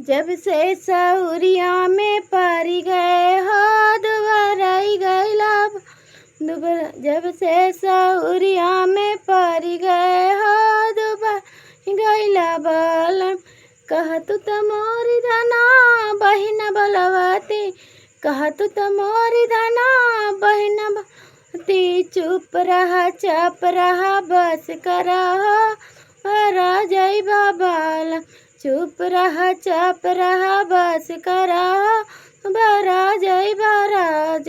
जब से सौरिया में पारी गए हो दुबराई गैला जब से सौरिया में पारी गए हो दुबराई गैला बलम कहतु त मोरी धना बहिन बलवती कहतु त मोरी धना बहिन बलवती चुप रहा चप रहा बस करहा राजय बाबाल चुप रहा चप रहा बस करा बरा जय बराज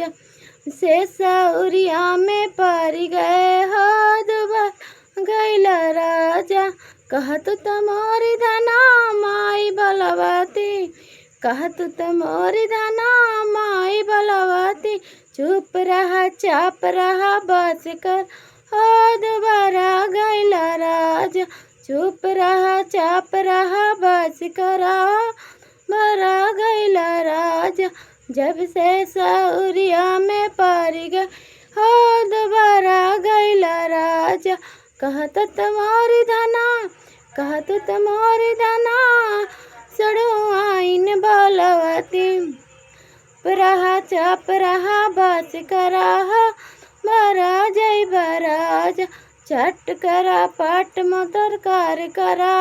से सौरिया में पड़ गए हो दुबर गैला राजा कहतु त मोरी धना माई बलवती कहतु त मोरी धना माई बलवती चुप रहा चप रहा बस कर हो दोबारा गैला राजा चुप रहा चाप रहा बस करा मरा गैला राजा जब से सौरिया में पड़ गए हो दोबारा गैला राजा कहत तुम्हारी धना कहत तुम्हारी धना सड़ो आइन बलवती रहा चाप रहा बस करा मरा जय बराजा चट करा पाट मोतर कार करा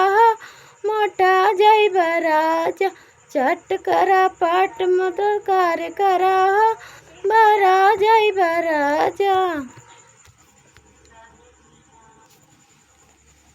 मोटा जय बराजा चट करा पाट मोतर कार करा बरा जय बराजा।